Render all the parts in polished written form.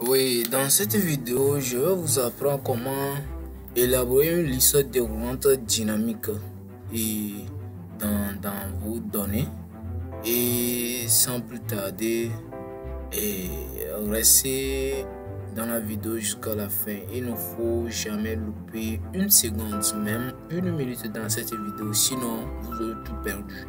Oui, dans cette vidéo, je vais vous apprendre comment élaborer une liste déroulante dynamique et dans vos données. Et sans plus tarder, restez dans la vidéo jusqu'à la fin. Il ne faut jamais louper une seconde, même une minute dans cette vidéo, sinon vous aurez tout perdu.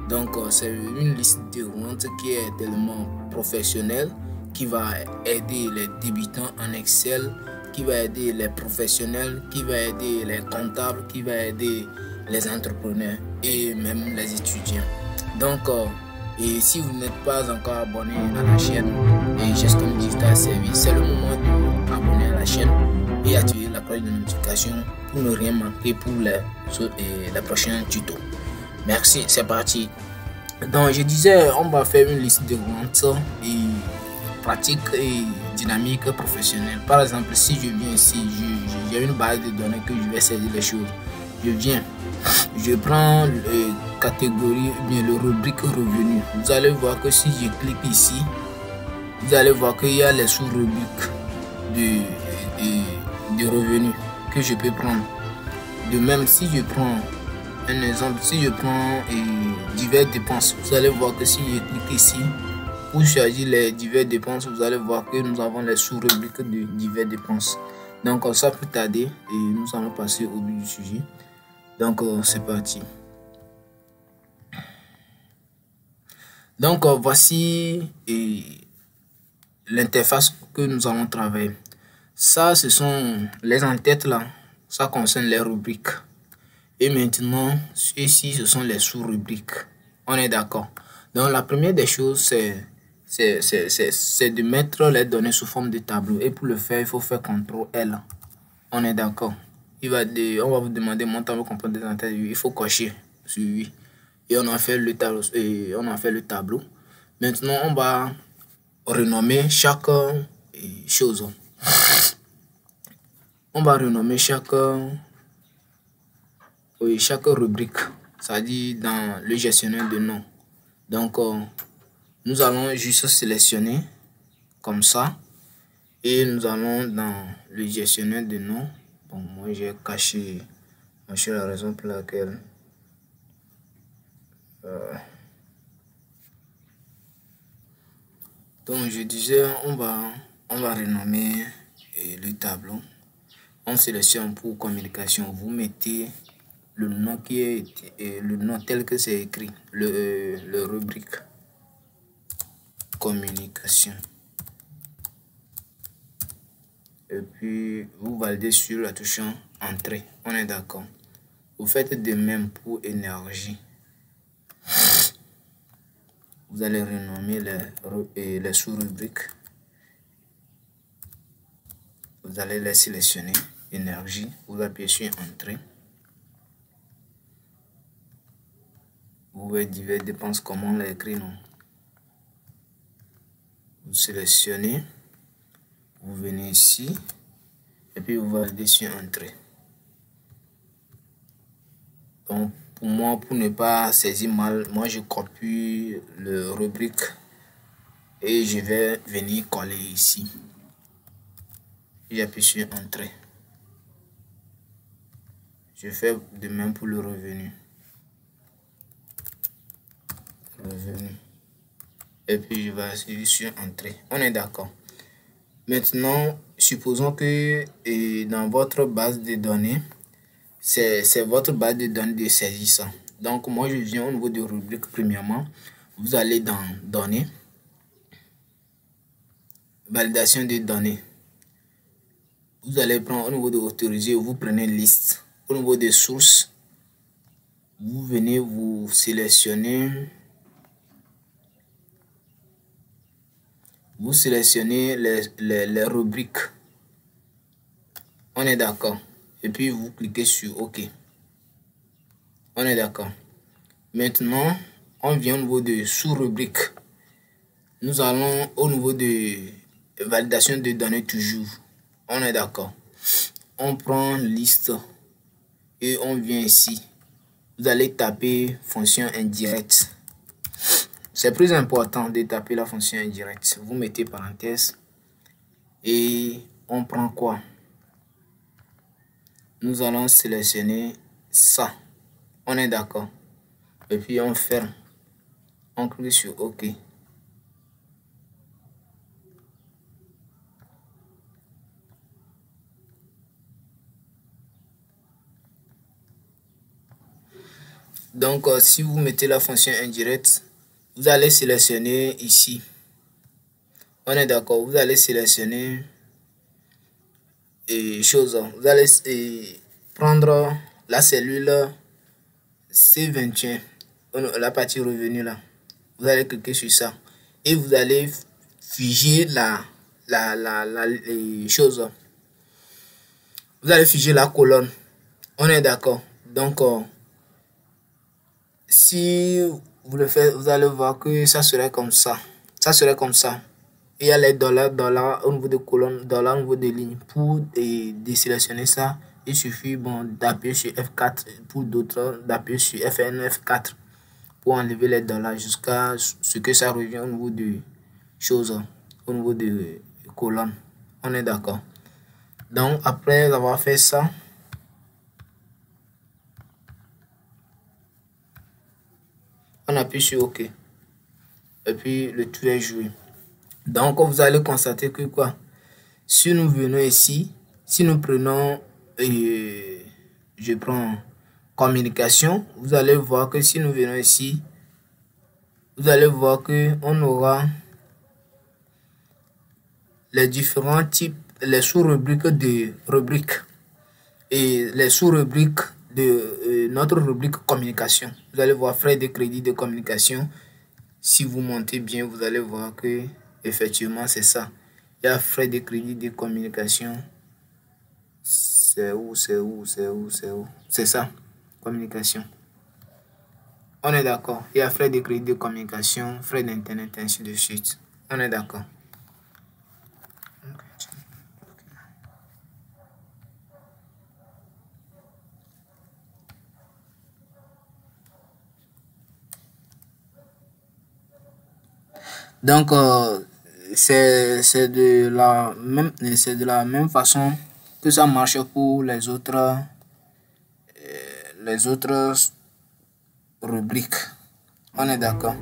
Donc c'est une liste déroulante qui est tellement professionnelle, qui va aider les débutants en Excel, qui va aider les professionnels, qui va aider les comptables, qui va aider les entrepreneurs et même les étudiants. Donc et si vous n'êtes pas encore abonné à la chaîne et Gescom Digital Service, c'est le moment de abonner à la chaîne et activer la cloche de notification pour ne rien manquer pour les prochains tutos. Merci, c'est parti. Donc je disais, on va faire une liste déroulante et pratique et dynamique professionnelle. Par exemple, si je viens ici, j'ai une base de données que je vais saisir les choses. Je viens, je prends les catégories ou bien le rubrique revenu. Vous allez voir que si je clique ici, vous allez voir qu'il y a les sous-rubriques de revenus que je peux prendre. De même, si je prends un exemple, si je prends diverses dépenses, vous allez voir que si je clique ici pour choisir les diverses dépenses, vous allez voir que nous avons les sous-rubriques de diverses dépenses. Donc sans plus tarder, et nous allons passer au but du sujet. Donc c'est parti. Donc voici l'interface que nous allons travailler. Ça, ce sont les en-têtes là, ça concerne les rubriques. Et maintenant, ici, ce sont les sous-rubriques. On est d'accord. Donc, la première des choses, c'est de mettre les données sous forme de tableau. Et pour le faire, il faut faire CTRL. On est d'accord. On va vous demander mon tableau comprend des en-têtes. Il faut cocher sur oui. Et on a fait le tableau. Maintenant, on va renommer chaque chose. On va renommer chaque rubrique, c'est-à-dire dans le gestionnaire de nom. Donc nous allons juste sélectionner comme ça et nous allons dans le gestionnaire de nom. Bon, moi j'ai caché, c'est la raison pour laquelle donc je disais on va renommer le tableau. On sélectionne pour communication, vous mettez le nom qui est le nom tel que c'est écrit, le rubrique communication, et puis vous validez sur la touche entrée. On est d'accord. Vous faites de même pour énergie. Vous allez renommer les sous-rubriques. Vous allez les sélectionner. Énergie, vous appuyez sur entrée. Vous voyez diverses dépenses comme on l'a écrit, non? Vous sélectionnez, vous venez ici et puis vous validez sur entrée. Donc pour moi, pour ne pas saisir mal, moi je copie le rubrique et je vais venir coller ici. J'appuie sur entrée. Je fais de même pour le revenu. Et puis je vais appuyer sur entrée. On est d'accord. Maintenant, supposons que dans votre base de données, c'est votre base de données de saisissant. Donc moi je viens au niveau de rubrique. Premièrement, vous allez dans données, validation des données. Vous allez prendre au niveau de autoriser, vous prenez liste. Au niveau des sources, vous venez vous sélectionnez. Vous sélectionnez les rubriques. On est d'accord. Et puis vous cliquez sur OK. On est d'accord. Maintenant, on vient au niveau de sous-rubrique. Nous allons au niveau de validation de données toujours. On est d'accord. On prend liste et on vient ici. Vous allez taper fonction indirecte. C'est plus important de taper la fonction indirecte. Vous mettez parenthèse et on prend quoi? Nous allons sélectionner ça. On est d'accord. Et puis on ferme. On clique sur OK. Donc, si vous mettez la fonction indirecte, vous allez sélectionner ici. On est d'accord. Vous allez sélectionner choses. Vous allez prendre la cellule C21, la partie revenu là. Vous allez cliquer sur ça et vous allez figer les choses. Vous allez figer la colonne. On est d'accord. Donc, si vous le faites, vous allez voir que ça serait comme ça. Ça serait comme ça. Il y a les dollars au niveau de colonne, dollars au niveau de ligne. Pour désélectionner ça, il suffit d'appuyer sur F4. Pour d'autres, d'appuyer sur FN F4 pour enlever les dollars jusqu'à ce que ça revienne au niveau de choses, au niveau de colonne. On est d'accord. Donc, après avoir fait ça, on appuie sur OK. Et puis, le tout est joué. Donc, vous allez constater que quoi? Si nous venons ici, si nous prenons, je prends communication, vous allez voir que si nous venons ici, vous allez voir que on aura les différents types, les sous-rubriques de rubriques et les sous-rubriques de notre rubrique communication. Vous allez voir frais de crédit de communication. Si vous montez bien, vous allez voir que effectivement c'est ça. Il y a frais de crédit de communication. C'est où? C'est ça, communication. On est d'accord. Il y a frais de crédit de communication, frais d'internet, ainsi de suite. On est d'accord. Donc, c'est de la même façon que ça marche pour les autres rubriques. On est d'accord.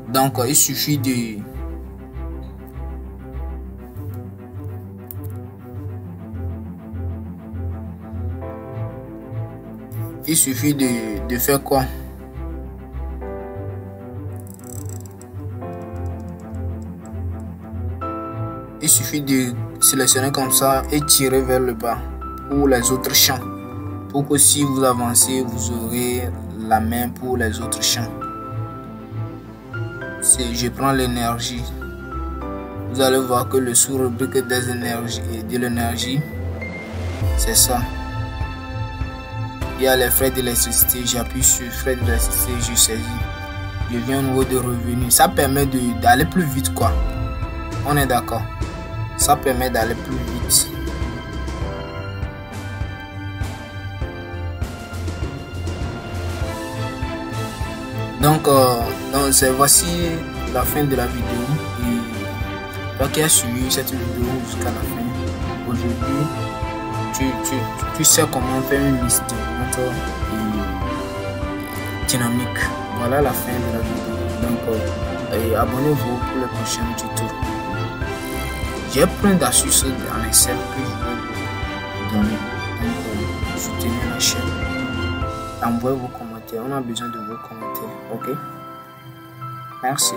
Donc, il suffit de faire quoi? Il suffit de sélectionner comme ça et tirer vers le bas pour les autres champs. Pour que si vous avancez, vous aurez la main pour les autres champs. Je prends l'énergie. Vous allez voir que le sous-rubrique des énergies et de l'énergie, c'est ça. Il y a les frais d'électricité. J'appuie sur frais d'électricité, je saisis. Je viens au niveau de revenus. Ça permet d'aller plus vite, quoi. On est d'accord. Ça permet d'aller plus vite. Donc voici la fin de la vidéo. Et toi qui as suivi cette vidéo jusqu'à la fin, aujourd'hui, tu sais comment faire une liste dynamique. Voilà la fin de la vidéo. Donc, abonnez-vous pour les prochains tutos. J'ai plein d'astuces en Excel que je vais vous donner. Donc, soutenez la chaîne. Envoyez vos commentaires. On a besoin de vos commentaires. Ok? Merci.